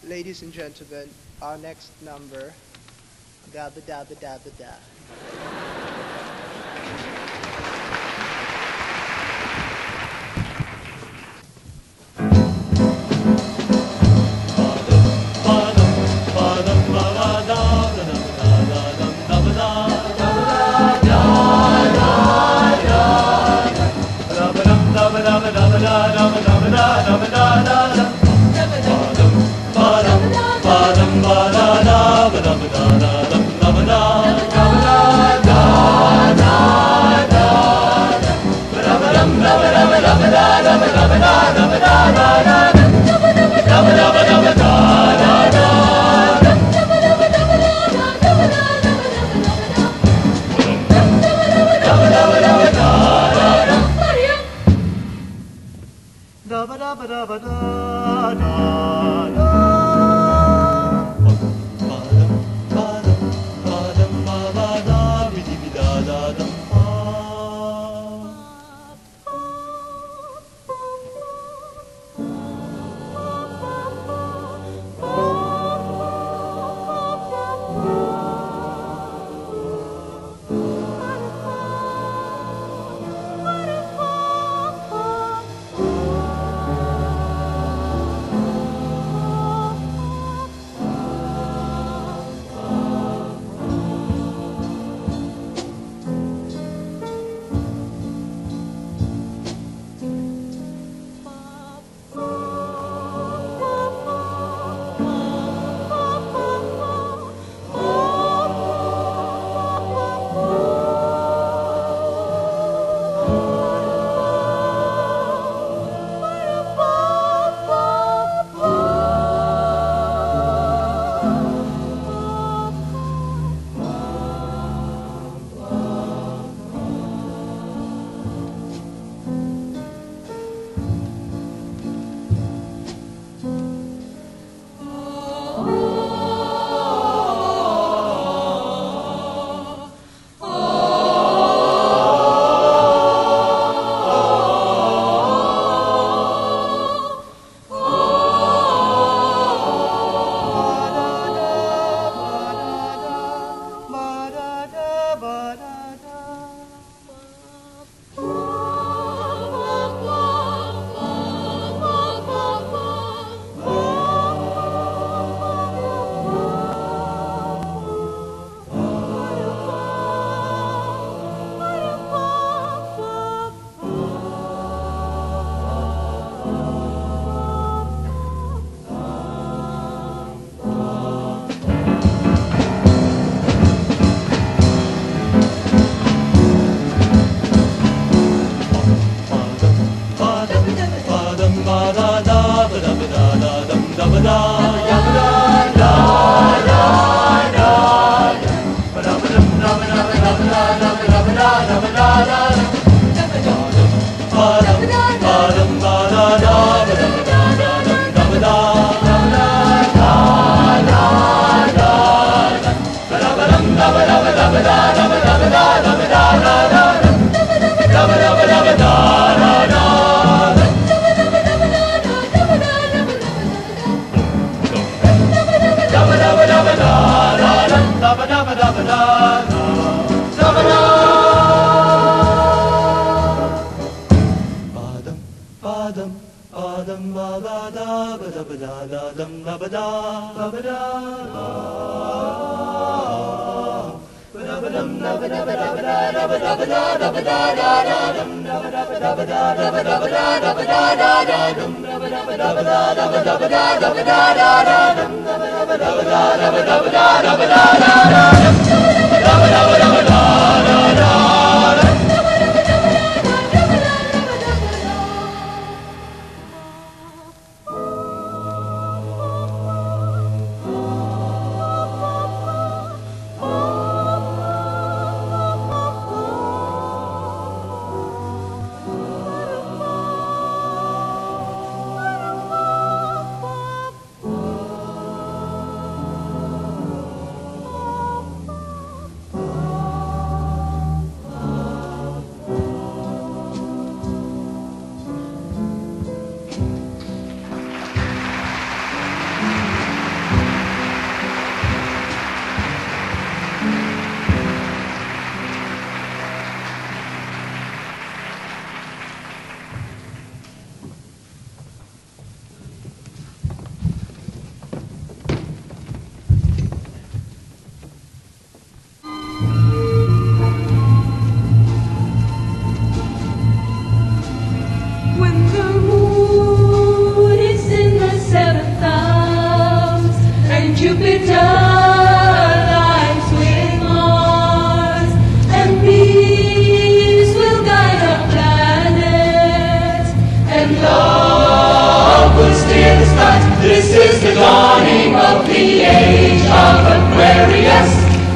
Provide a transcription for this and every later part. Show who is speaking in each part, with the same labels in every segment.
Speaker 1: Ladies and gentlemen, our next number, Dabba Dabba Dabba Da.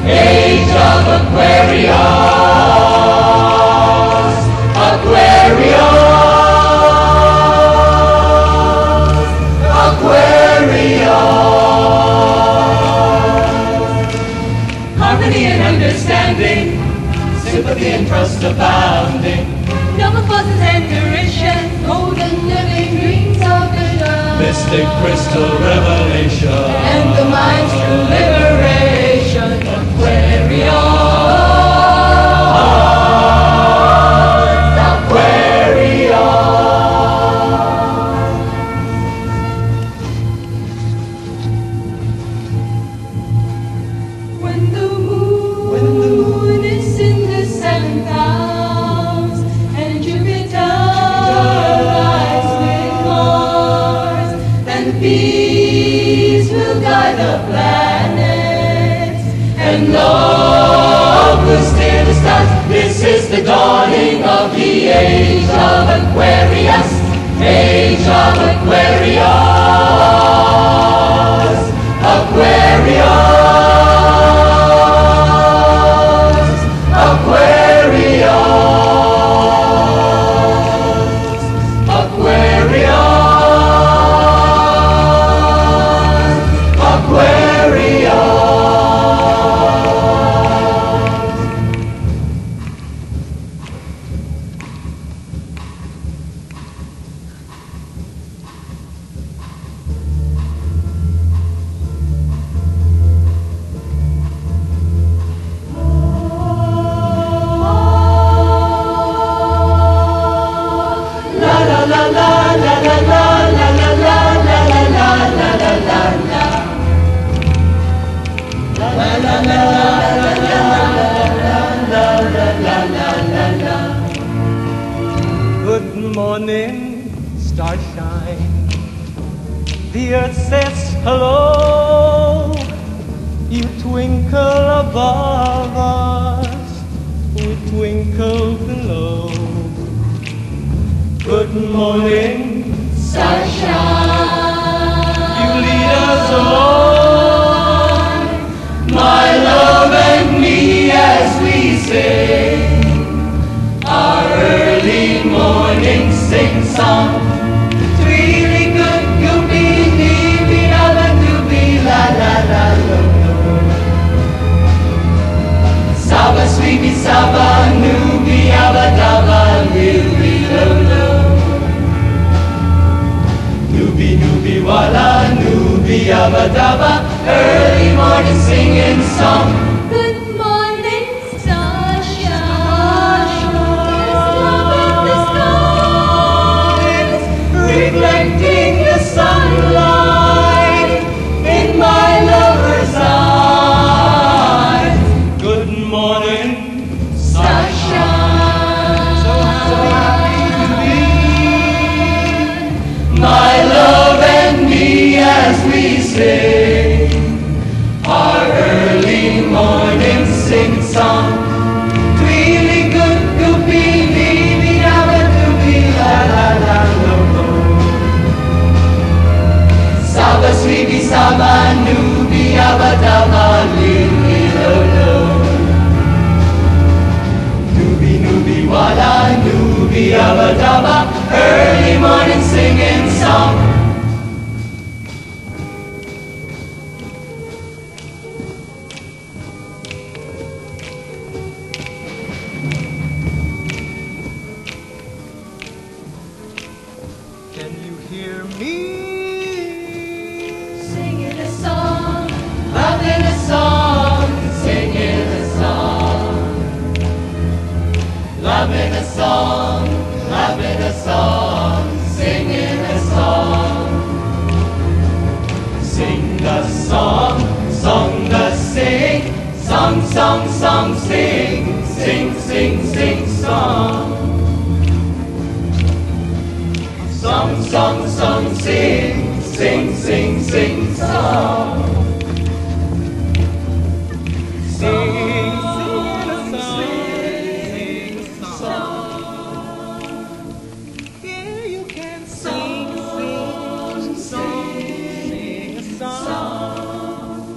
Speaker 2: age of Aquarius, Aquarius, Aquarius. Harmony and understanding, sympathy and trust abounding,
Speaker 3: noble causes and derision, golden living dreams of vision,
Speaker 2: mystic crystal revelation,
Speaker 3: and the mind's true liberation. Aquarius, when the moon is in the seventh house, and Jupiter rides with Mars, then peace will guide the planets, and love will steer the stars. This is the dawning of the age of Aquarius, age of Aquarius, Aquarius, Aquarius, Aquarius, Aquarius.
Speaker 4: Good morning, starshine. The earth says hello. You twinkle above us, we twinkle below. Good morning,
Speaker 3: Sunshine,
Speaker 4: you lead us along,
Speaker 2: My love and me as we sing our early morning sing-song. Really good, goopy, neepy, abba doopy, la la la lo lo. Saba sweepy, saba nooby, abba dabba, lily lo lo. Nooby nooby walla, nooby abba dabba, early morning singing song.
Speaker 3: good morning, sunshine. There's love in the skies,
Speaker 2: Reflecting the sunlight in my lover's eyes.
Speaker 4: good morning,
Speaker 2: Sunshine,
Speaker 4: so happy to be.
Speaker 2: my love and me as we sing our early morning sing-song. Really good, goopy, baby, abba doopy, la la la lo lo. Saba sweepy, saba nooby, abba dabba, lily lo lo. Nooby nooby walla, nooby abba dabba, early morning singing song.
Speaker 4: Can you hear me?
Speaker 3: singing a song,
Speaker 2: Loving a song, singing a song. Loving a song, loving a song, singing a song. Sing the song, song the sing, song, song, song, sing, sing, sing, sing, song. Song, song, song, sing, sing, sing, sing, song. Sing, sing a song,
Speaker 4: Yeah, you can sing, sing, sing a song.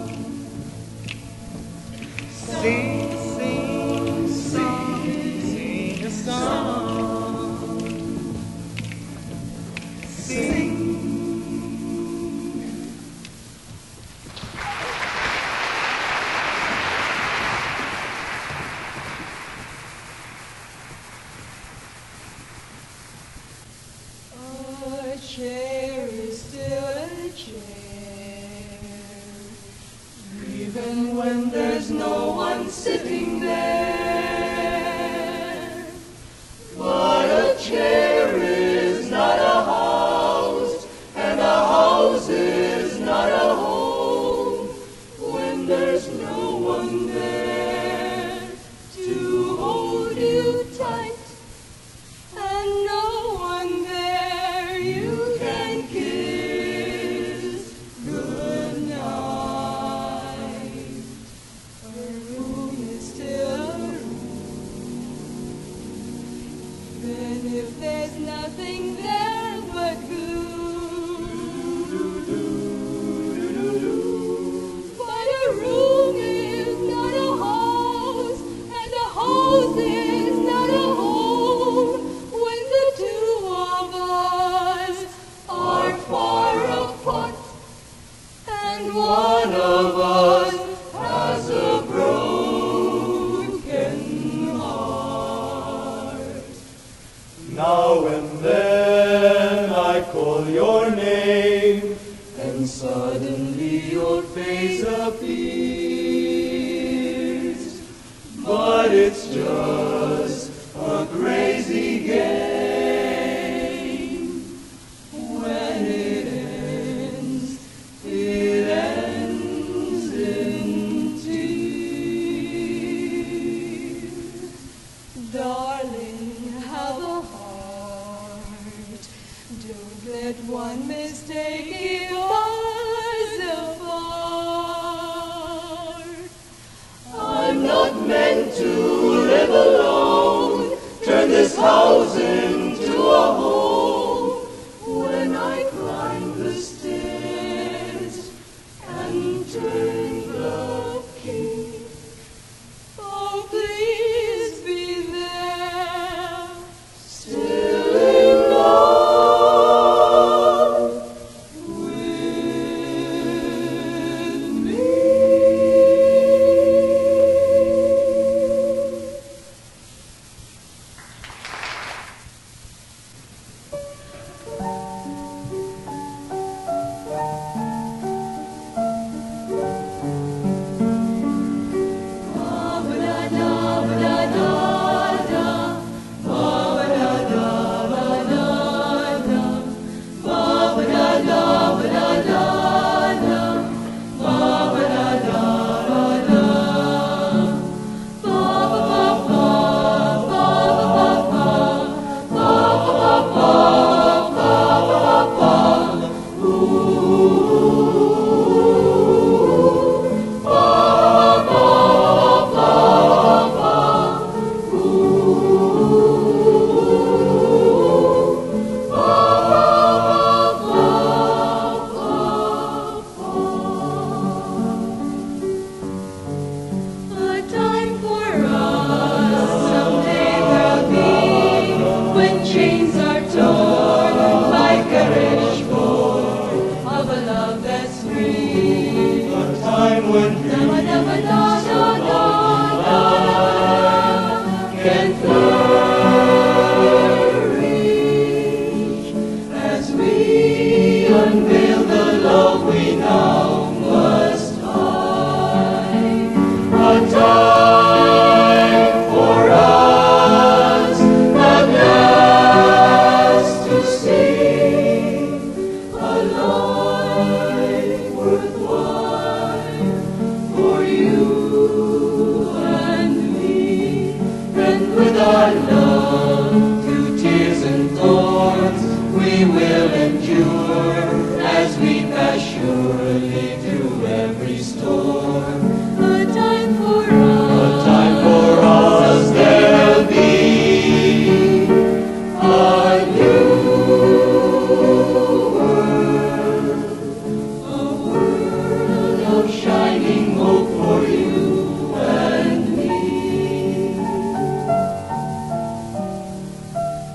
Speaker 3: there's no one sitting there. But a chair is not a house, and a house is not a home, when there's no one there to hold you tight, and no one there you can kiss goodnight. A room is still a room, even if there's nothing there but gloom. But a room is not a house, and a house is not a home, when the two of us are far apart, and one of us has a broken heart.
Speaker 2: Now and then I call your name,
Speaker 3: And suddenly your face appears,
Speaker 2: but it's just a crazy game.
Speaker 3: when it ends in tears. Darling, have a heart, don't let one mistake keep us apart. I'm not meant to live alone, turn this house into a home, when I climb the stairs and turn the key. Oh, please be there, still in love with me. A time for us someday there'll be, when chains are torn by courage born of a love that's free.
Speaker 2: A time when
Speaker 3: Can flourish as we unveil the love we now must hide. A time for us at last to sing a life worthwhile for you and me, and with our love through tears and thorns we will endure, as we pass surely through every storm. A time for us there'll be a new world, a world of shining hope for you and me.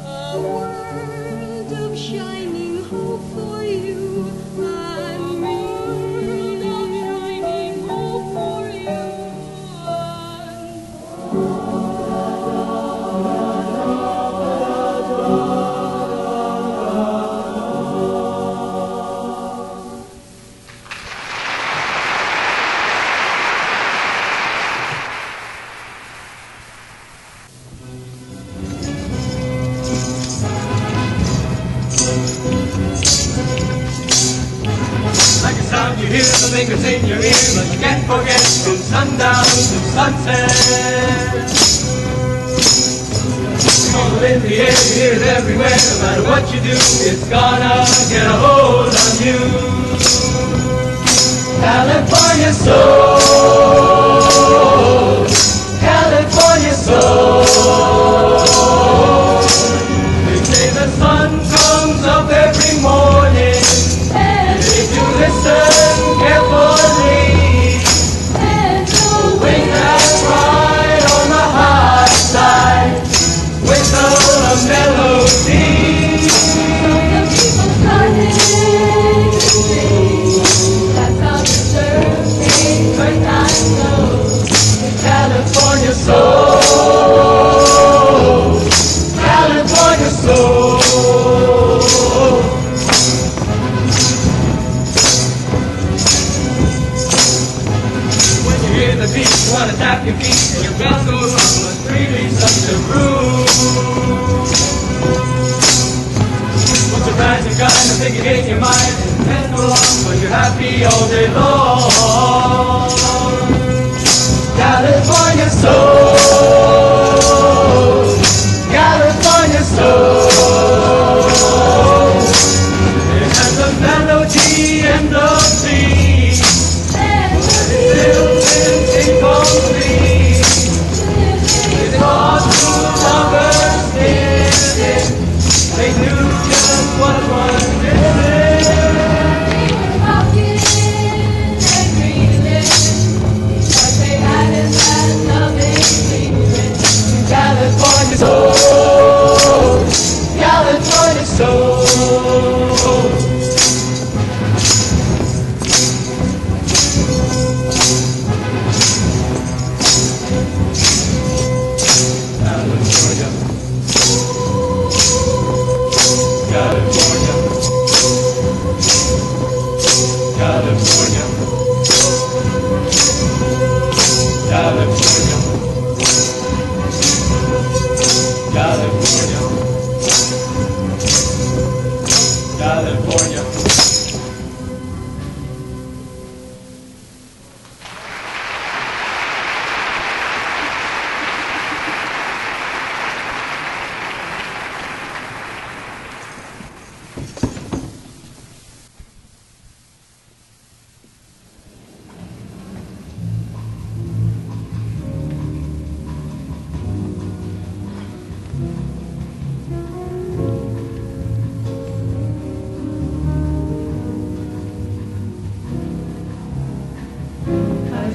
Speaker 3: A world of shining hope for you and me.
Speaker 2: lingers in your ear, but you can't forget from sundown to sunset. All in the air, you hear it everywhere. No matter what you do, it's gonna get a hold on you. California soul, California soul. They say the sun comes up every morning. If you listen carefully, the wind that's right on the high side whistle a melody.
Speaker 3: That's how the surfing turns I know.
Speaker 2: California soul, California soul. When you hear the beat, you wanna tap your feet, and your bells go wrong, but really such a groove. Once you're rising, kind of thinking in your mind, and head go along, but you're happy all day long. California soul, California soul. It has a melody and a beat, but it's still incomplete. It's hard to lovers missing. They knew just what was missing. California soul, California soul. California, California, California, California. California, California.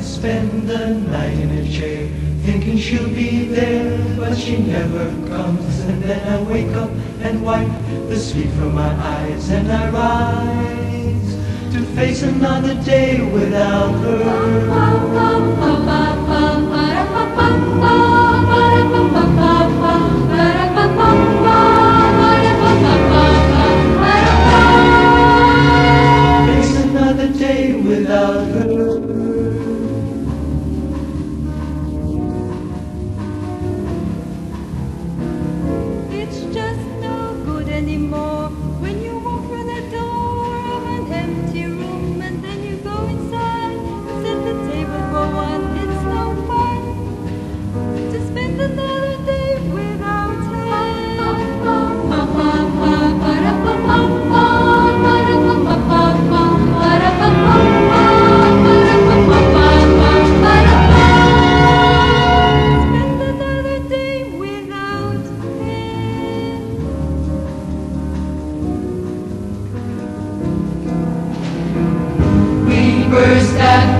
Speaker 2: Spend the night in a chair, thinking she'll be there, but she never comes. And then I wake up and wipe the sleep from my eyes, and I rise to face another day without her. Face another day without her.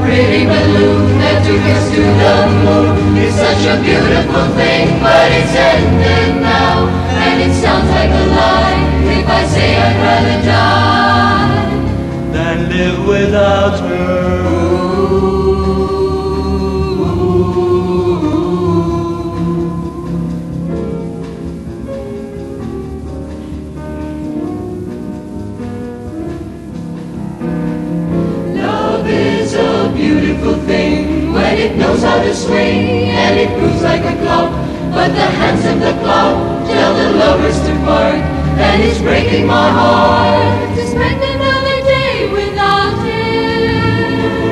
Speaker 3: Pretty balloon that took us to the moon is such a beautiful thing, but it's ended now, and it sounds like a lie if I say I'd rather die
Speaker 2: than live without her.
Speaker 3: Beautiful thing when it knows how to swing, and it moves like a clock, but the hands of the clock tell the lovers to part, and it's breaking my heart to spend another day without him.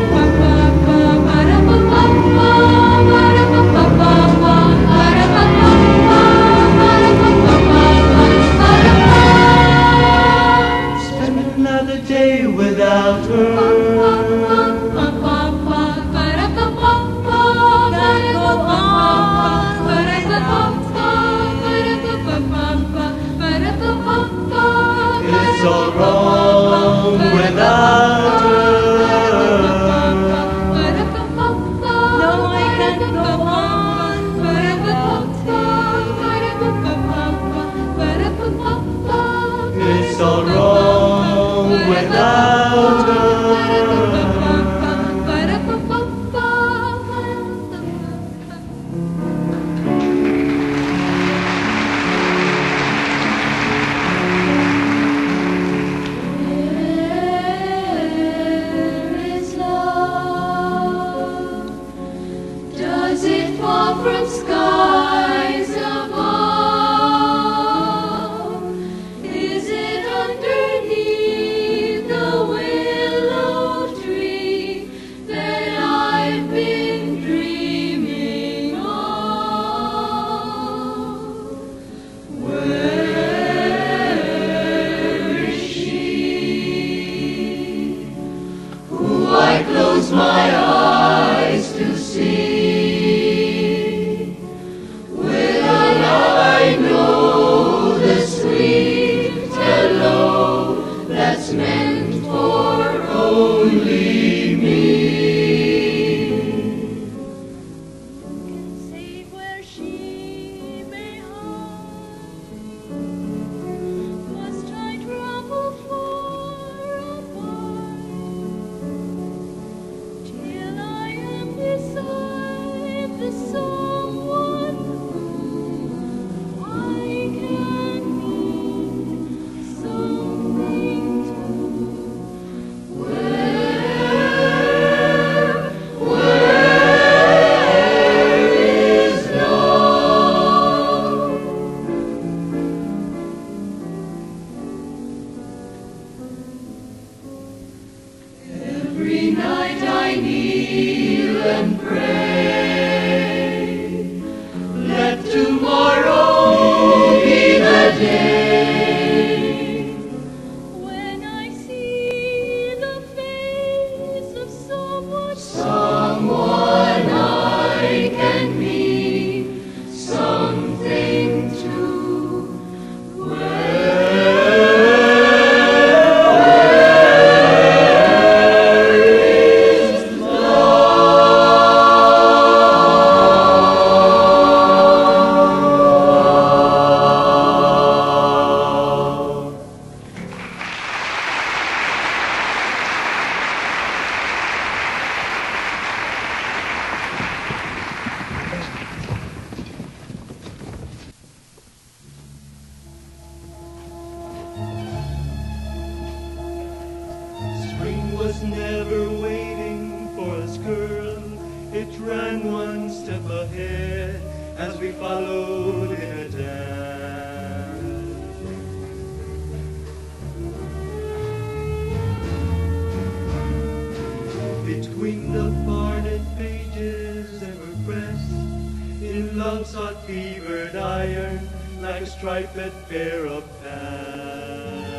Speaker 2: close my eyes to see, will I know the sweet hello that's meant for only me.
Speaker 3: Can say where she may hide. Must I travel far apart till I am beside the someone whom I can mean something to?
Speaker 2: Where is love? Every night I kneel and pray, let tomorrow be the day
Speaker 3: When I see the face of
Speaker 2: someone I can be something to. Where is love?
Speaker 4: Spring was never waiting for us, girl. It ran one step ahead as we followed in a dance. Between the parted pages and her breast, in love's hot fevered iron, like a striped pair of pants.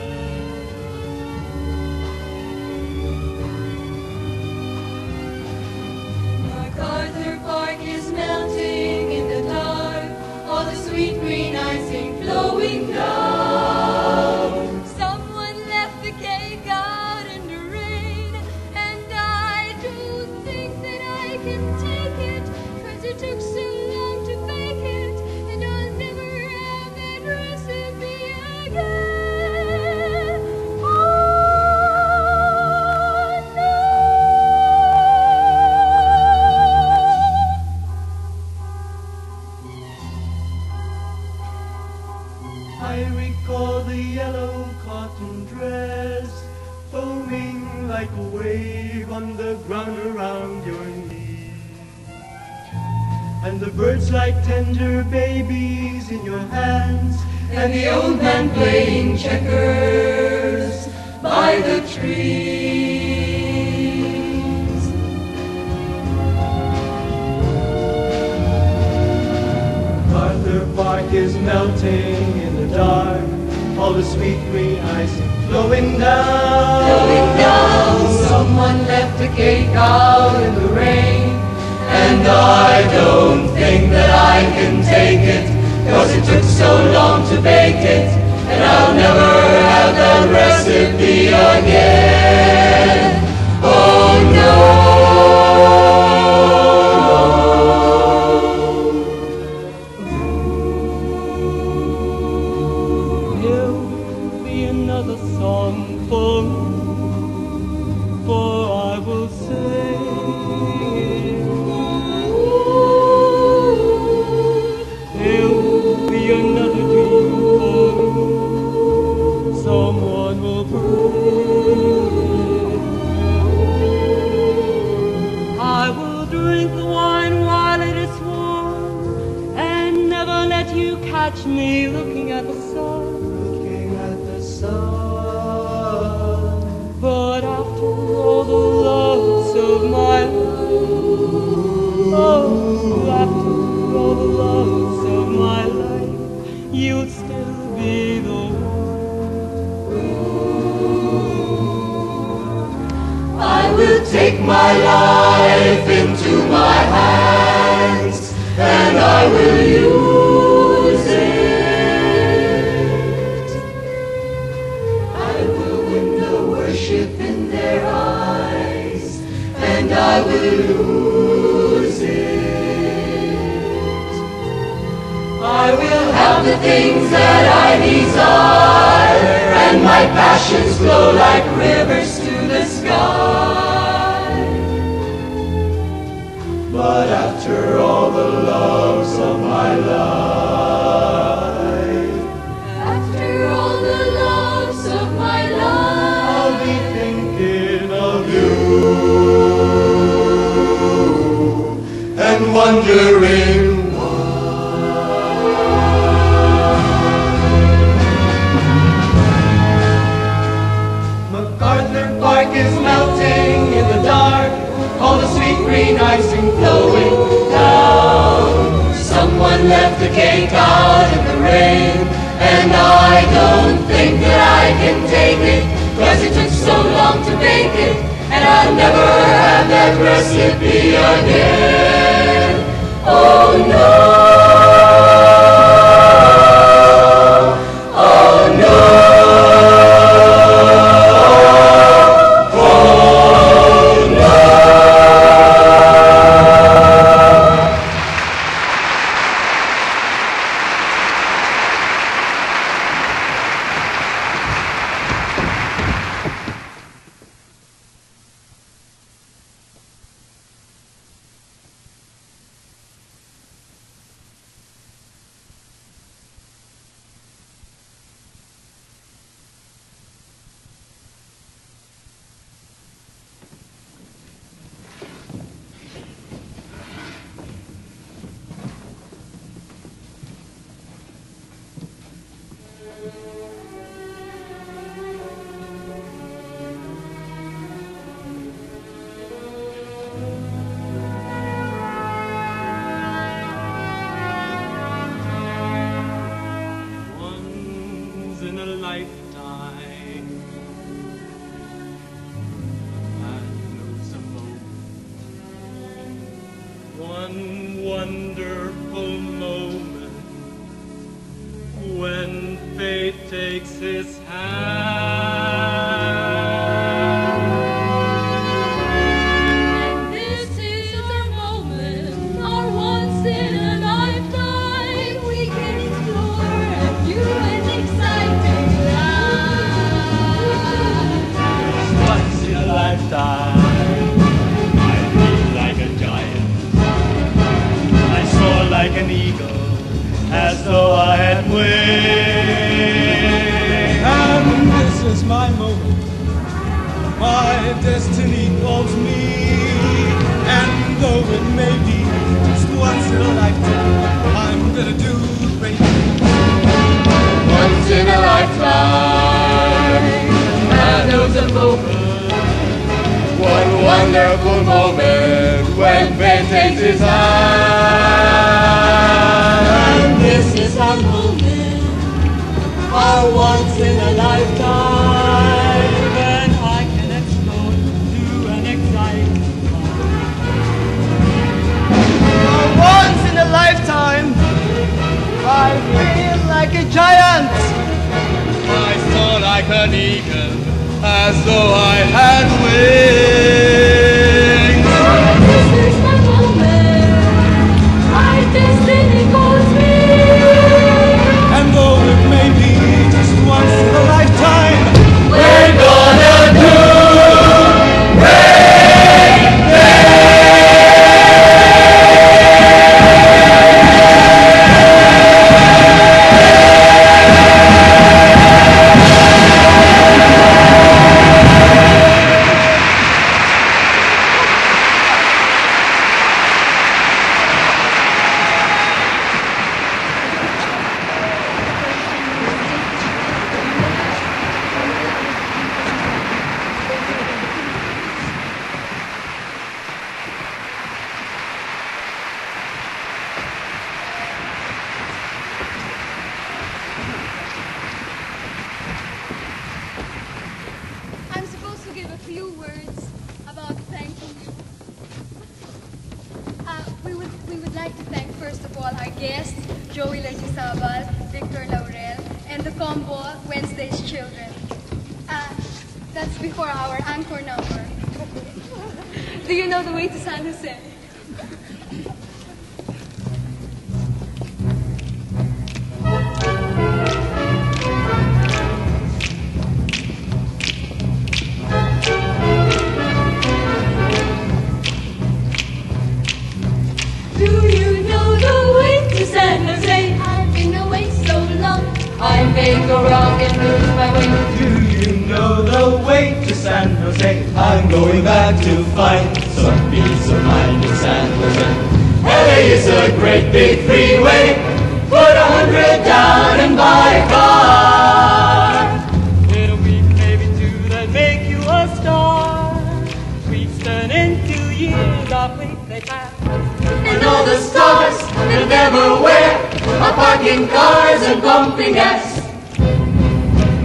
Speaker 3: MacArthur Park is melting in the dark, all the sweet green icing flowing down. Someone left the cake out in the rain, and I don't think that I can take it, 'cause it took so long to bake it, and I'll never have that recipe again. Oh, no.
Speaker 4: I recall the yellow cotton dress foaming like a wave on the ground around your knees, and the birds like tender babies in your hands,
Speaker 2: And the old man playing checkers by the trees.
Speaker 4: MacArthur Park is melting in the dark, all the sweet green icing flowing down.
Speaker 2: Going down, someone left the cake out in the rain, and I don't think that I can take it, 'cause it took so long to bake it, and I'll never have that recipe again. Oh no.
Speaker 4: There'll be another song for me, for I will sing it. There'll be another dream for me, someone will bring it. I will drink the wine while it is warm, and never let you catch me looking at the sun. Looking at the sun. But after all the loves of my life, oh, after all the loves of my life, you'll still be the one.
Speaker 2: I will take take my life into my hands, and I will use it. I will win the worship in their eyes, and I will lose it. I will have the things that I desire, and my passions flow like rivers to the sky. But after all the loves of my life,
Speaker 3: After all the loves of my life,
Speaker 2: I'll be thinking of you and wondering MacArthur Park is melting in the dark, all the sweet green icing flowing down. Someone left the cake out in the rain, and I don't think that I can take it, 'cause it took so long to bake it, and I'll never have that recipe again. Oh no! Oh no!
Speaker 4: Once in a lifetime, and knows a moment, one wonderful moment, when fate takes his hand.
Speaker 3: this is our moment, our once in a lifetime. We can explore a new and exciting life.
Speaker 4: Once in a lifetime, I feel like a giant. I soar like an eagle, as though I had wings. And this is my moment. My destiny calls me. And though it may be just once in a lifetime, I'm gonna do great things.
Speaker 2: Once in a lifetime, and knows a moment, one wonderful moment when fate takes his hand.
Speaker 3: And this is our moment,
Speaker 2: Our once in a lifetime,
Speaker 4: When I can explore to an exciting
Speaker 1: Once in a lifetime, I feel like a giant.
Speaker 4: I soar like an eagle, as though I had wings.
Speaker 3: this is my moment, my destiny calls me.
Speaker 4: And though it may be just once in a lifetime,
Speaker 2: we're gonna do great things.
Speaker 3: like to thank first of all our guests, Joey Legisabal, Victor Laurel, and the combo Wednesday's Children. That's before our anchor number. Do you know the way to San Jose?
Speaker 2: I may go wrong and lose my way.
Speaker 4: Do you know the way to San Jose? I'm going back to find some peace of mind in San Jose. LA is a great big freeway. Put 100 down and buy a car. It'll be maybe two that make you a star. Weeks turn into years, our quick they pass. And all the stars that never wear are parking cars and pumping gas.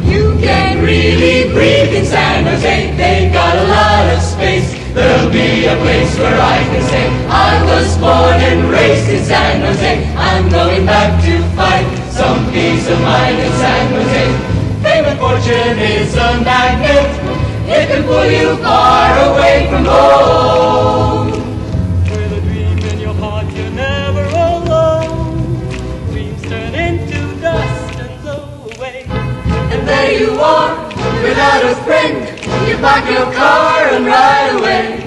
Speaker 4: You can really breathe in San Jose. They got a lot of space. There'll be a place where I can say I was born and raised in San Jose. I'm going back to find some peace of mind in San Jose. Fame and fortune is a magnet. It can pull you far away from home. With a dream in your heart, you're never alone. Dreams turn into dust and blow away. And there you are, without a friend. You park your car and ride away.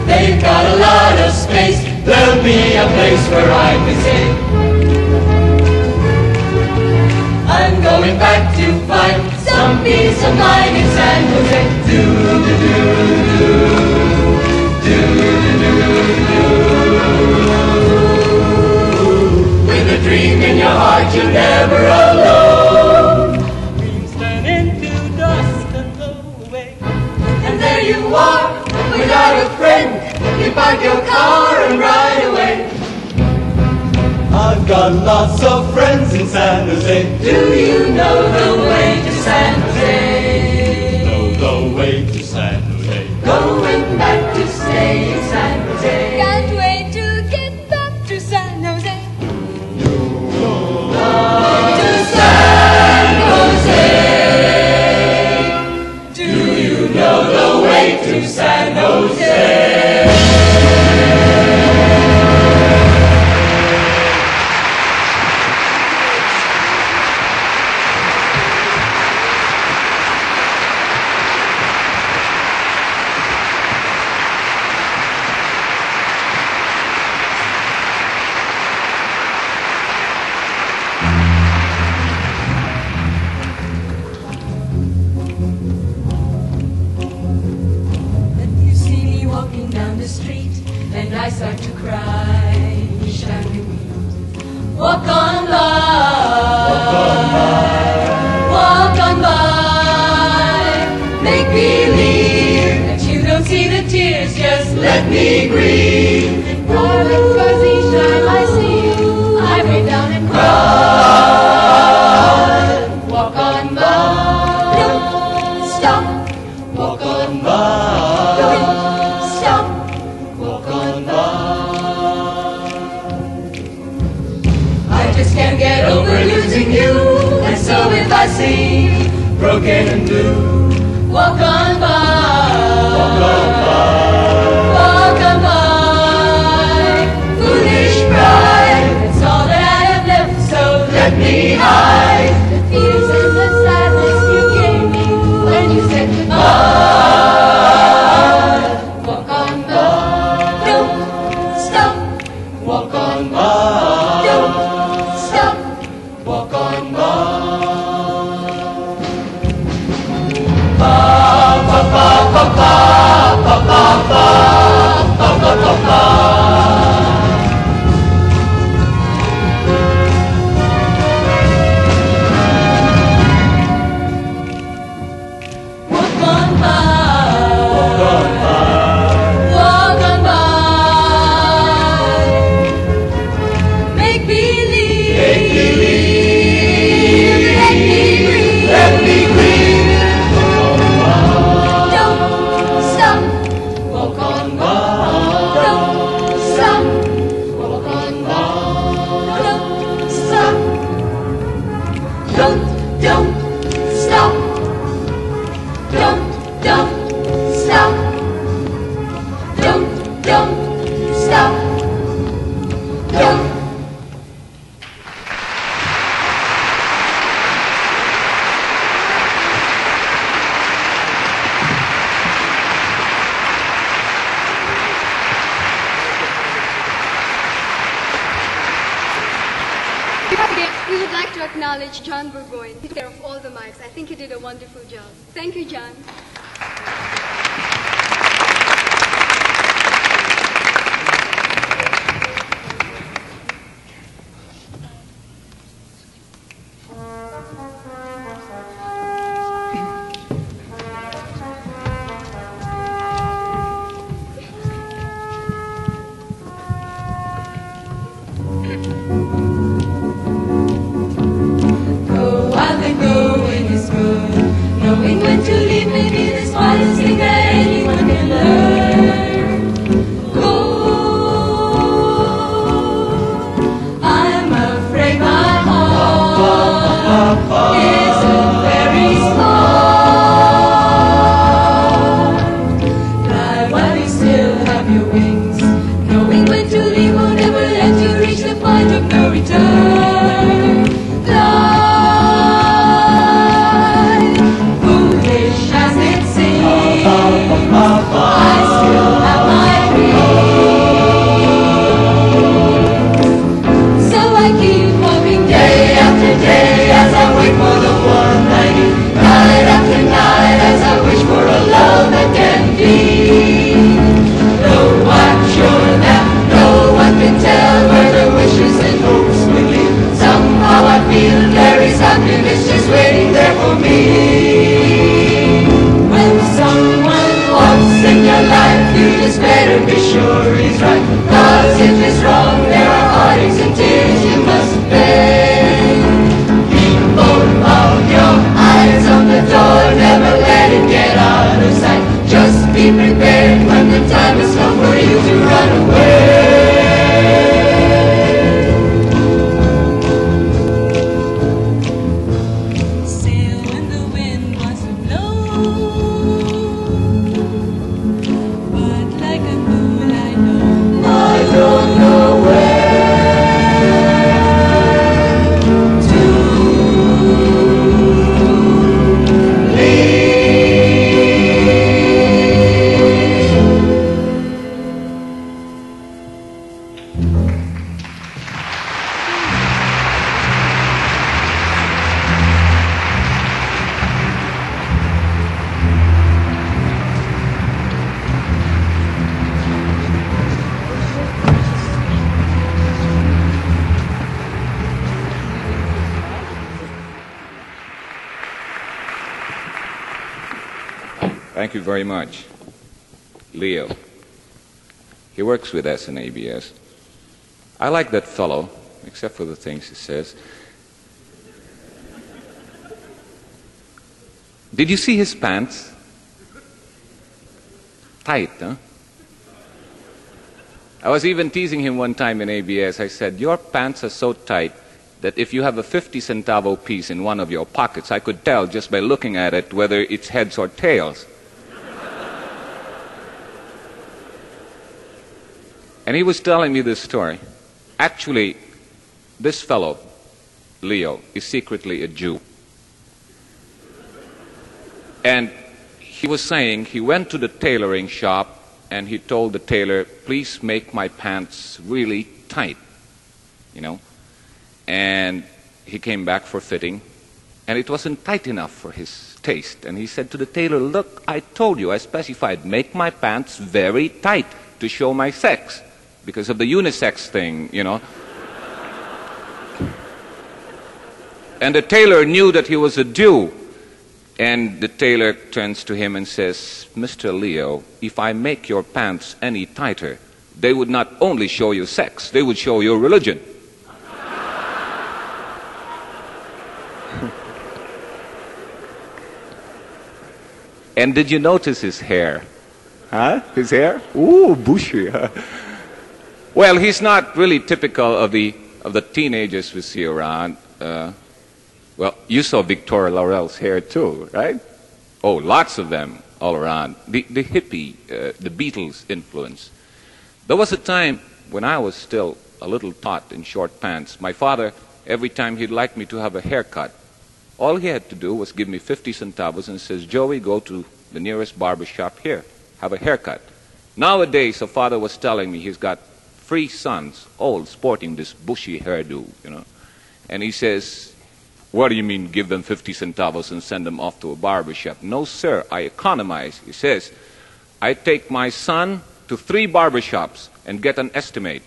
Speaker 4: They've got a lot of space. There'll be a place where I can say I'm going back to find some peace of mind in San Jose. Do do do do do do. With a dream in your heart, you're never alone. Dreams turn into dust and blow away. And there you are, without a friend. You park your car and ride away. I've got lots of friends in San Jose. Do you know the way to San Jose? Know the way to San Jose. Going back to stay in San Jose.
Speaker 3: Can't wait to get back to San Jose.
Speaker 2: To San Jose. Do you know the way to San Jose? I start to cry, wish I could meet. Walk on by, walk on by. Make believe that you don't see the tears, just let me grieve. And darling, fuzzy shine, I see you. I break down and cry. Walk on by, don't stop. Walk on by, don't stop. Walk on by. I just can't get over losing you, and so if I seem broken and blue, walk on by. Walk on by. Walk on by. Foolish pride, it's all that I have left, so let me hide the fears and the sadness you gave me when you said goodbye. Walk on by. Don't stop. Walk on by. Don't stop. Walk on by. Pa pa pa pa pa pa pa pa pa pa pa pa. Walk on by. Walk on by. Walk on by. Make believe. Make believe. Let me breathe. Let me breathe. Walk on by. Don't stop. Walk on
Speaker 3: like to acknowledge John Burgoyne. He took care of all the mics. I think he did a wonderful job. Thank you, John.
Speaker 5: Thank you very much. Leo. He works with us in ABS. I like that fellow, except for the things he says. Did you see his pants? Tight, huh? I was even teasing him one time in ABS. I said, your pants are so tight that if you have a 50 centavo piece in one of your pockets, I could tell just by looking at it whether it's heads or tails. And he was telling me this story. Actually, this fellow, Leo, is secretly a Jew. And he was saying he went to the tailoring shop and he told the tailor, please make my pants really tight, you know. And he came back for fitting, and it wasn't tight enough for his taste. And he said to the tailor, look, I told you, I specified, make my pants very tight to show my sex, because of the unisex thing, you know. And the tailor knew that he was a Jew. And the tailor turns to him and says, Mr. Leo, if I make your pants any tighter, they would not only show you sex, they would show your religion. And did you notice his hair? Huh? His hair? Ooh, bushy. Well, he's not really typical of the teenagers we see around. Well, you saw Victoria Laurel's hair too, right? Oh, lots of them all around. The hippie, the Beatles influence. There was a time when I was still a little tot in short pants. My father, every time he'd like me to have a haircut, all he had to do was give me 50 centavos and says, Joey, go to the nearest barber shop here, have a haircut. Nowadays, a father was telling me he's got 3 sons, all sporting this bushy hairdo, you know. And he says, what do you mean give them 50 centavos and send them off to a barber shop? No, sir, I economize. He says, I take my son to 3 barber shops and get an estimate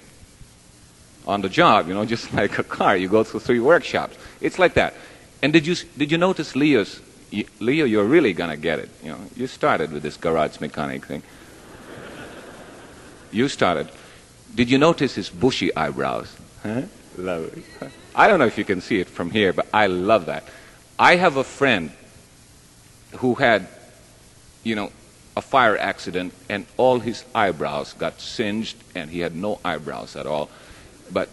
Speaker 5: on the job, you know, just like a car. You go through 3 workshops. It's like that. And did you notice Leo, you're really going to get it. You know, you started with this garage mechanic thing. You started. Did you notice his bushy eyebrows? Huh? Love it. I don't know if you can see it from here, but I love that. I have a friend who had, you know, a fire accident and all his eyebrows got singed and he had no eyebrows at all. But,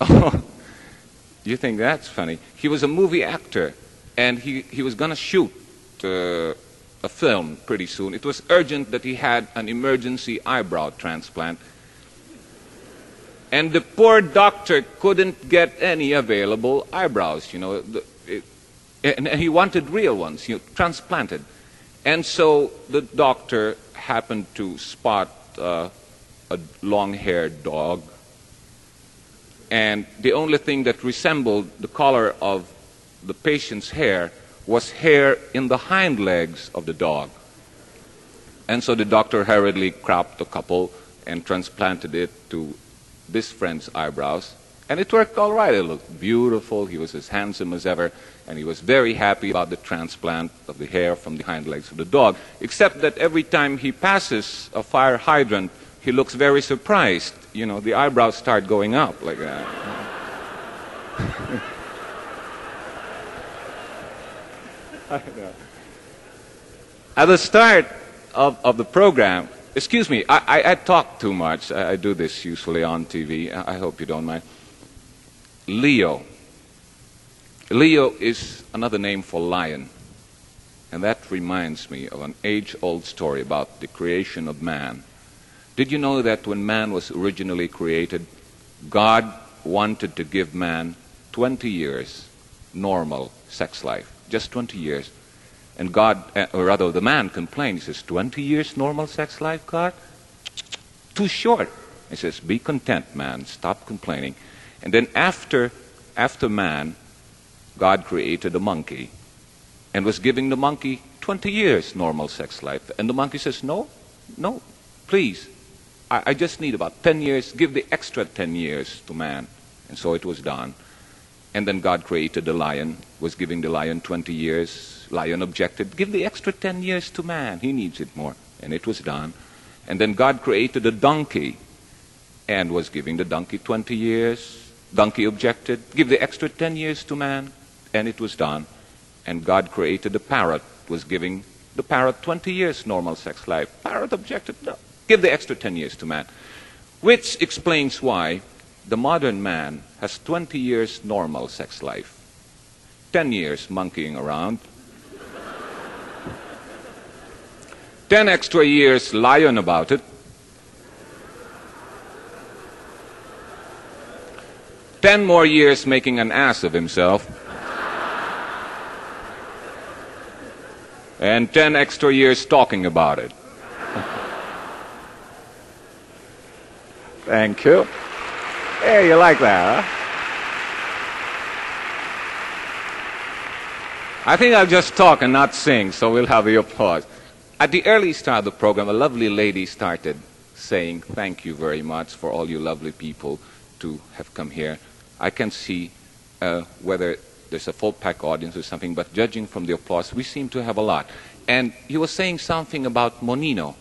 Speaker 5: oh, you think that's funny? He was a movie actor and he was going to shoot a film pretty soon. It was urgent that he had an emergency eyebrow transplant. And the poor doctor couldn't get any available eyebrows, you know, and he wanted real ones, you know, transplanted. And so the doctor happened to spot a long-haired dog, and the only thing that resembled the color of the patient's hair was hair in the hind legs of the dog. And so the doctor hurriedly cropped a couple and transplanted it to this friend's eyebrows, and it worked all right. It looked beautiful. He was as handsome as ever, and he was very happy about the transplant of the hair from the hind legs of the dog, except that every time he passes a fire hydrant, he looks very surprised. You know, the eyebrows start going up like that. I know. At the start of the program, excuse me, I talk too much. I do this usually on TV. I hope you don't mind. Leo. Leo is another name for lion. And that reminds me of an age-old story about the creation of man. Did you know that when man was originally created, God wanted to give man 20 years normal sex life? Just 20 years. And God, or rather the man complained. He says, 20 years normal sex life, God? Too short. He says, be content, man. Stop complaining. And then after man, God created a monkey and was giving the monkey 20 years normal sex life. And the monkey says, no, please. I just need about 10 years. Give the extra 10 years to man. And so it was done. And then God created the lion, was giving the lion 20 years. Lion objected, give the extra 10 years to man. He needs it more. And it was done. And then God created a donkey and was giving the donkey 20 years. Donkey objected, give the extra 10 years to man. And it was done. And God created a parrot, was giving the parrot 20 years normal sex life. Parrot objected, no, give the extra 10 years to man. Which explains why the modern man has 20 years normal sex life, 10 years monkeying around, 10 extra years lying about it, 10 more years making an ass of himself, and 10 extra years talking about it. Thank you. Hey, you like that, huh? I think I'll just talk and not sing, so we'll have the applause. At the early start of the program, a lovely lady started saying, thank you very much for all you lovely people to have come here. I can't see whether there's a full pack audience or something, but judging from the applause, we seem to have a lot. And he was saying something about Monino.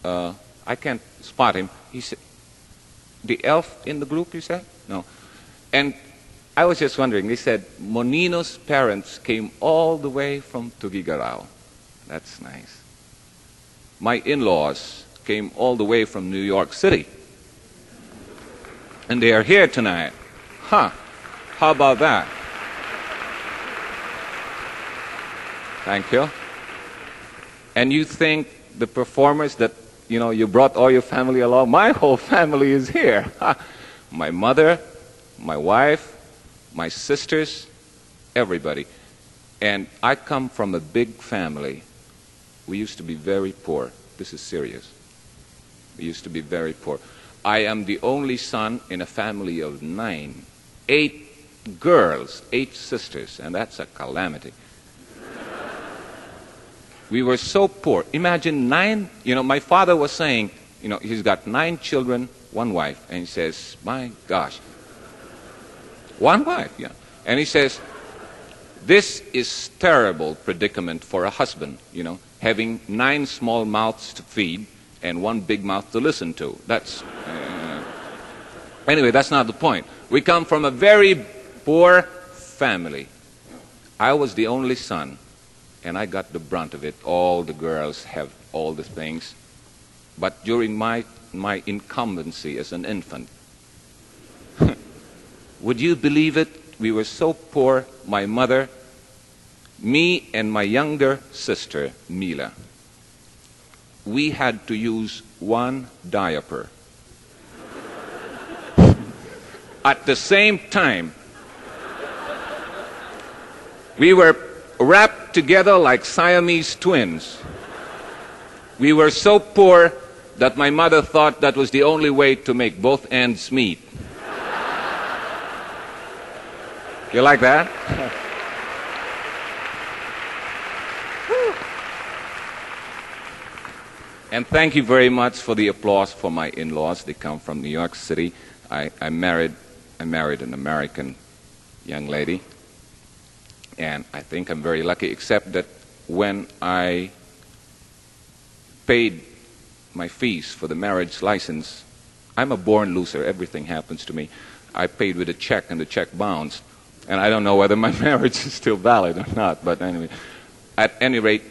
Speaker 5: I can't spot him. He said, the elf in the group, you said? No. And I was just wondering, they said, Monino's parents came all the way from Tuguegarao. That's nice. My in-laws came all the way from New York City. And they are here tonight. Huh. How about that? Thank you. And you think the performers that, you know, you brought all your family along? My whole family is here. My mother, my wife, my sisters, everybody. And I come from a big family. We used to be very poor. This is serious. We used to be very poor. I am the only son in a family of 9. 8 girls, 8 sisters, and that's a calamity. We were so poor. Imagine 9, my father was saying, he's got 9 children, 1 wife, and he says, my gosh, 1 wife, yeah. And he says, this is terrible predicament for a husband, having 9 small mouths to feed and 1 big mouth to listen to. That's, anyway, that's not the point. We come from a very poor family. I was the only son. And I got the brunt of it. All the girls have all the things. But during my incumbency as an infant, would you believe it? We were so poor, my mother, me and my younger sister, Mila, we had to use 1 diaper. At the same time, we were wrapped together like Siamese twins. We were so poor that my mother thought that was the only way to make both ends meet. You like that? And thank you very much for the applause for my in-laws. They come from New York City. I married an American young lady. And I think I'm very lucky, except that when I paid my fees for the marriage license, I'm a born loser. Everything happens to me. I paid with a check, and the check bounced. And I don't know whether my marriage is still valid or not. But anyway, at any rate,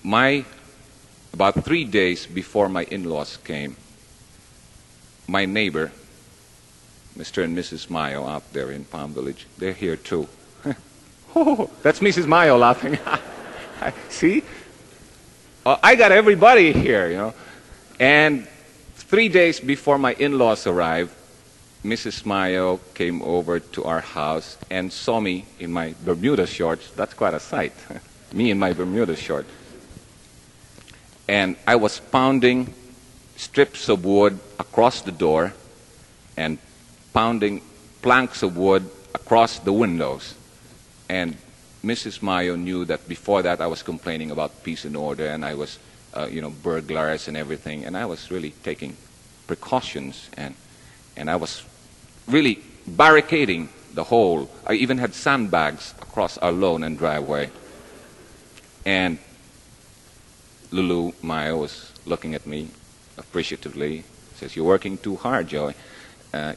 Speaker 5: about 3 days before my in-laws came, my neighbor, Mr. and Mrs. Mayo out there in Palm Village, they're here too. Oh, that's Mrs. Mayo laughing. See? I got everybody here, And 3 days before my in-laws arrived, Mrs. Mayo came over to our house and saw me in my Bermuda shorts. That's quite a sight. Me in my Bermuda shorts. And I was pounding strips of wood across the door and pounding planks of wood across the windows. And Mrs. Mayo knew that before that I was complaining about peace and order, and I was, burglars and everything. And I was really taking precautions, and I was really barricading the whole. I even had sandbags across our lawn and driveway. And Lulu Mayo was looking at me appreciatively. Says, "You're working too hard, Joey."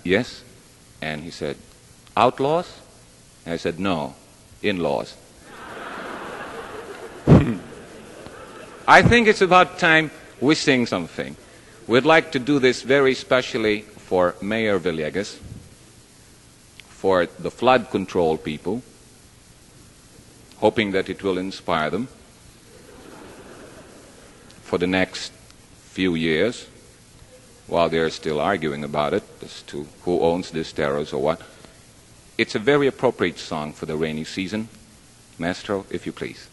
Speaker 5: Yes. And he said, "Outlaws?" And I said, "No. In-laws." I think it's about time we sing something. We'd like to do this very specially for Mayor Villegas, for the flood control people, hoping that it will inspire them for the next few years, while they're still arguing about it as to who owns this terrace or what. It's a very appropriate song for the rainy season. Maestro, if you please.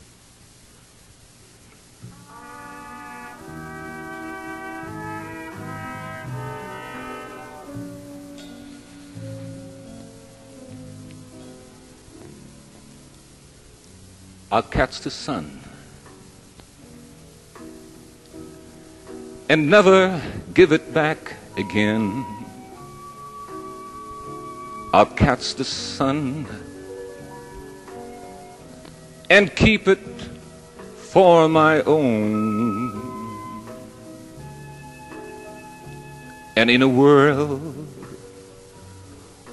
Speaker 5: I'll catch the sun and never give it back again. I'll catch the sun and keep it for my own. And in a world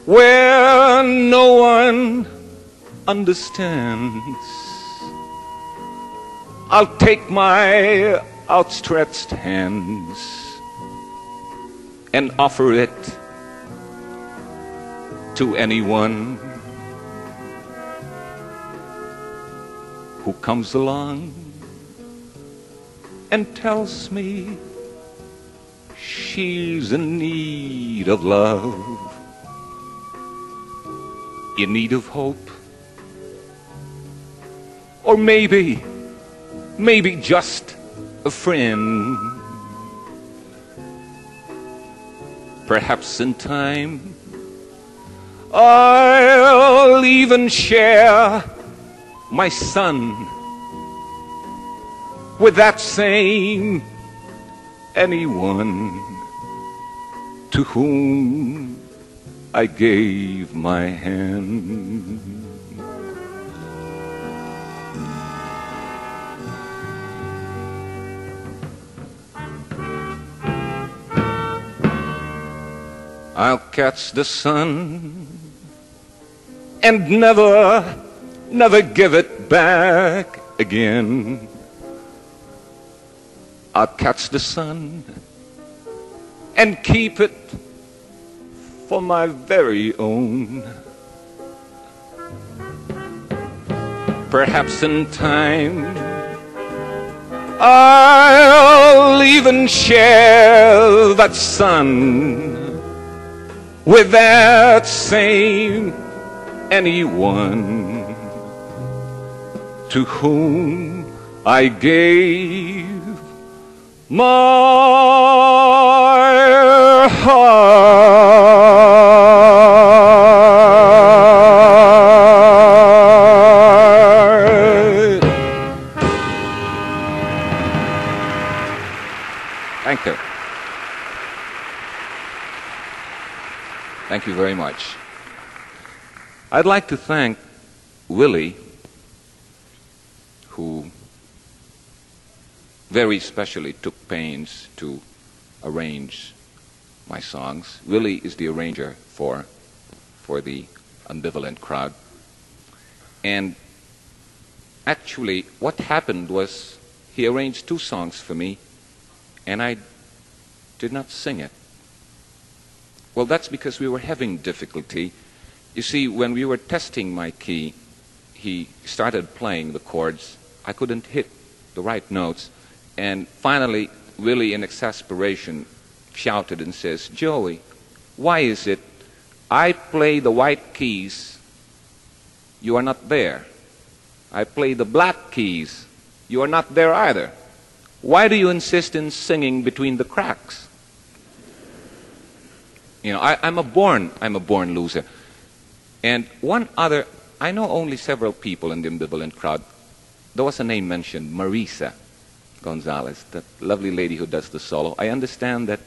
Speaker 5: where no one understands, I'll take my outstretched hands and offer it to anyone who comes along and tells me she's in need of love, in need of hope, or maybe just a friend. Perhaps in time I'll even share my son with that same anyone to whom I gave my hand. I'll catch the sun and never give it back again. I'll catch the sun and keep it for my very own. Perhaps in time I'll even share that sun with that same anyone to whom I gave my heart. Thank you. Thank you very much. I'd like to thank Willie, who very specially took pains to arrange my songs. Willie is the arranger for the Ambivalent Crowd. And actually, what happened was he arranged 2 songs for me, and I did not sing it. Well, that's because we were having difficulty. You see, when we were testing my key, he started playing the chords. I couldn't hit the right notes. And finally, Willie, in exasperation, shouted and says, "Joey, why is it I play the white keys, you are not there? I play the black keys, you are not there either. Why do you insist in singing between the cracks?" You know, I'm a born loser. And one other, I know only several people in the Ambivalent Crowd. There was a name mentioned, Marisa Gonzalez, that lovely lady who does the solo. I understand that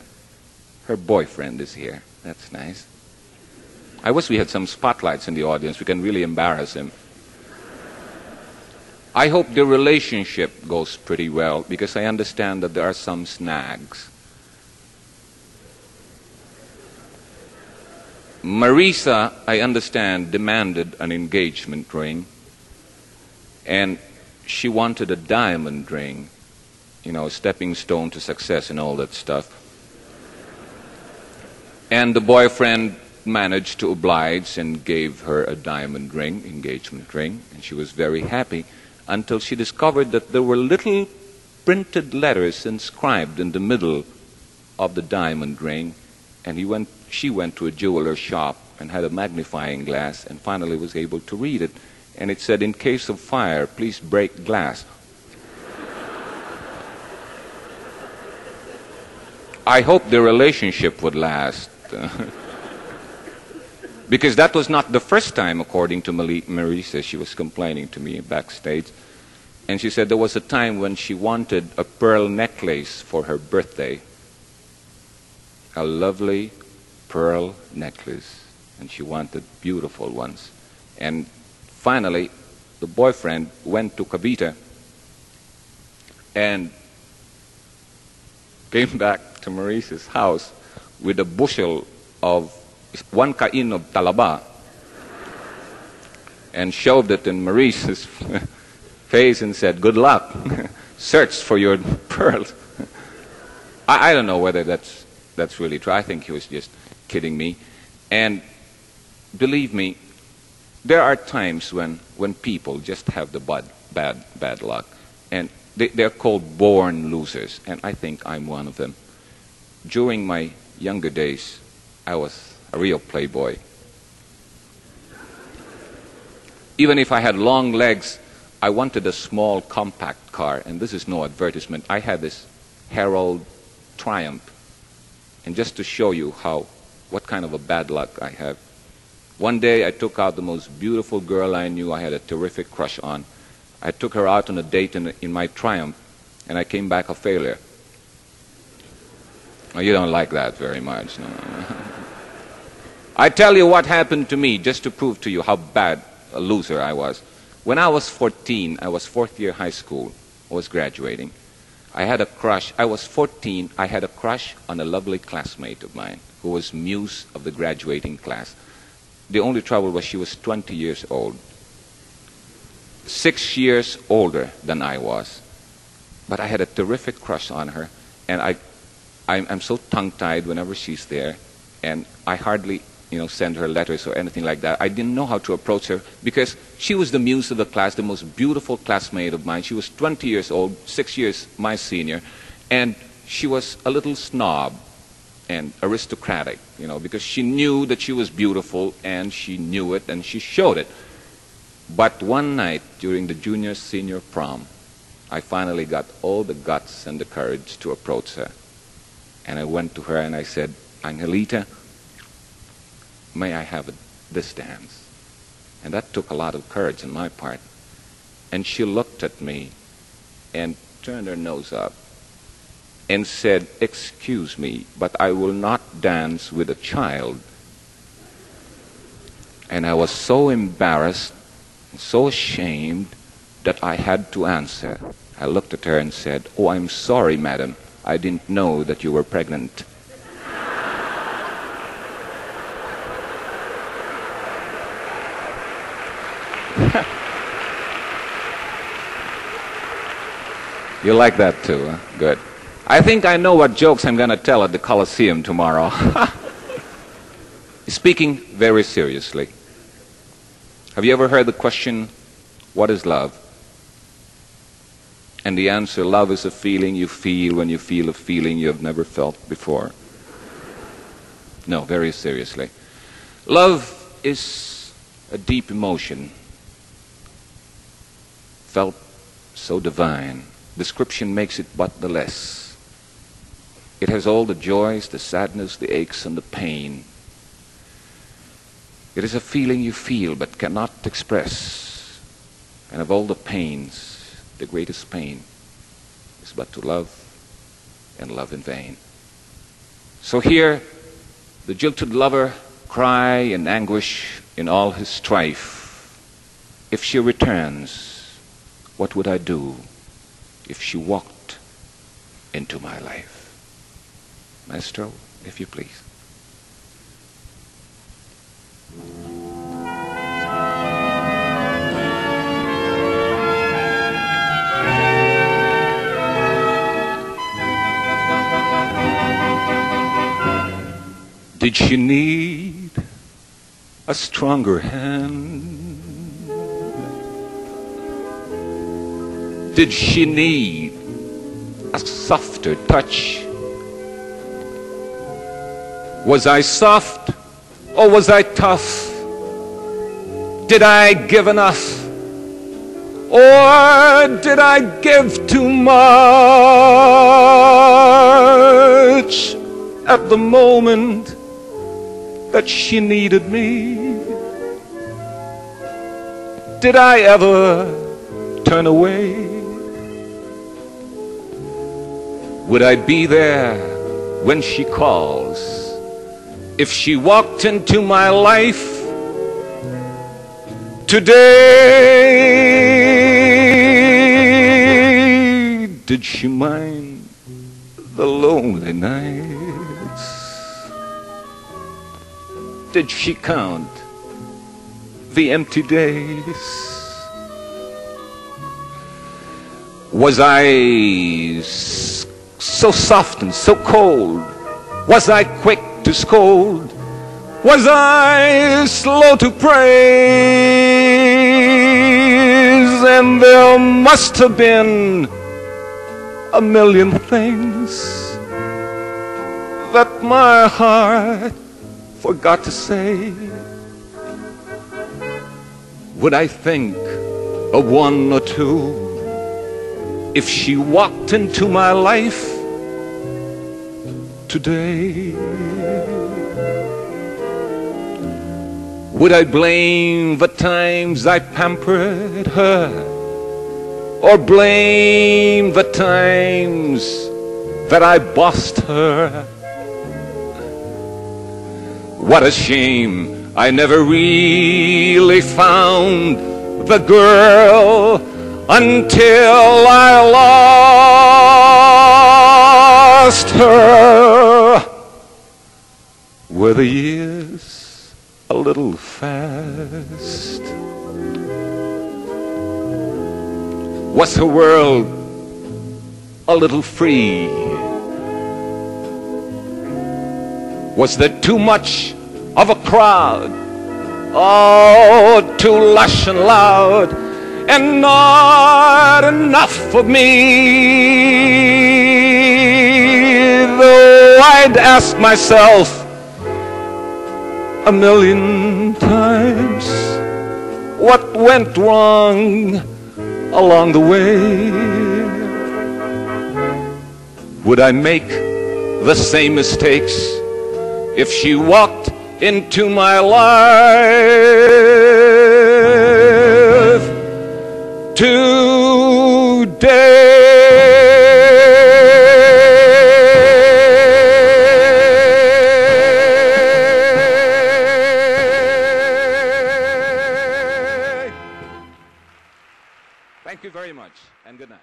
Speaker 5: her boyfriend is here. That's nice. I wish we had some spotlights in the audience. We can really embarrass him. I hope the relationship goes pretty well, because I understand that there are some snags. Marisa, I understand, demanded an engagement ring, and she wanted a diamond ring, you know, a stepping stone to success and all that stuff. And the boyfriend managed to oblige and gave her a diamond ring, engagement ring, and she was very happy until she discovered that there were little printed letters inscribed in the middle of the diamond ring, and she went to a jeweler's shop and had a magnifying glass and finally was able to read it. And it said, "In case of fire, please break glass." I hope the relationship would last. Because that was not the first time, according to Marisa. She was complaining to me backstage. And she said there was a time when she wanted a pearl necklace for her birthday. A lovely pearl necklace. And she wanted beautiful ones. And finally, the boyfriend went to Cavite and came back to Marisa's house with a bushel of 1 kain of talaba and shoved it in Marisa's face and said, "Good luck. Search for your pearls." I don't know whether that's really true. I think he was just kidding me. And believe me, there are times when people just have the bad luck. And they're called born losers. And I think I'm one of them. During my younger days, I was a real playboy. Even if I had long legs, I wanted a small compact car. And this is no advertisement. I had this Herald Triumph. And just to show you what kind of a bad luck I have, One day I took out the most beautiful girl I knew. I had a terrific crush on. I took her out on a date in my triumph, and I came back a failure. Oh, you don't like that very much. No. I tell you what happened to me, just to prove to you how bad a loser I was. When I was 14, I was fourth year high school. I was graduating. I had a crush. I was 14. I had a crush on a lovely classmate of mine who was muse of the graduating class. The only trouble was she was 20 years old. 6 years older than I was. But I had a terrific crush on her, and I'm so tongue-tied whenever she's there, and I hardly, send her letters or anything like that. I didn't know how to approach her because she was the muse of the class, the most beautiful classmate of mine. She was 20 years old, 6 years my senior, and she was a little snob and aristocratic, because she knew that she was beautiful, and she knew it, and she showed it. But one night during the junior-senior prom, I finally got all the guts and the courage to approach her. And I went to her and I said, "Angelita, may I have this dance?" And that took a lot of courage on my part. And she looked at me and turned her nose up and said, "Excuse me, but I will not dance with a child." And I was so embarrassed, so ashamed, that I had to answer. I looked at her and said, "Oh, I'm sorry, madam. I didn't know that you were pregnant." You like that too, huh? Good. I think I know what jokes I'm going to tell at the Coliseum tomorrow. Speaking very seriously, have you ever heard the question, what is love? And the answer, love is a feeling you feel when you feel a feeling you have never felt before. No, very seriously. Love is a deep emotion, felt so divine. Description makes it but the less. It has all the joys, the sadness, the aches, and the pain. It is a feeling you feel but cannot express. And of all the pains, the greatest pain is but to love and love in vain. So here, the jilted lover cry in anguish in all his strife. If she returns, what would I do if she walked into my life? Maestro, if you please. Did she need a stronger hand? Did she need a softer touch? Was I soft or was I tough? Did I give enough or did I give too much? At the moment that she needed me, did I ever turn away? Would I be there when she calls? If she walked into my life today, did she mind the lonely nights? Did she count the empty days? Was I so soft and so cold? Was I quick to scold? Was I slow to praise? And there must have been a million things that my heart forgot to say. Would I think of one or two if she walked into my life today? Would I blame the times I pampered her, or blame the times that I bossed her? What a shame I never really found the girl until I lost her. Were the years a little fast? Was the world a little free? Was there too much of a crowd? Oh, too lush and loud, and not enough for me. Though I'd ask myself a million times what went wrong along the way. Would I make the same mistakes if she walked into my life today? Thank you very much, and good night.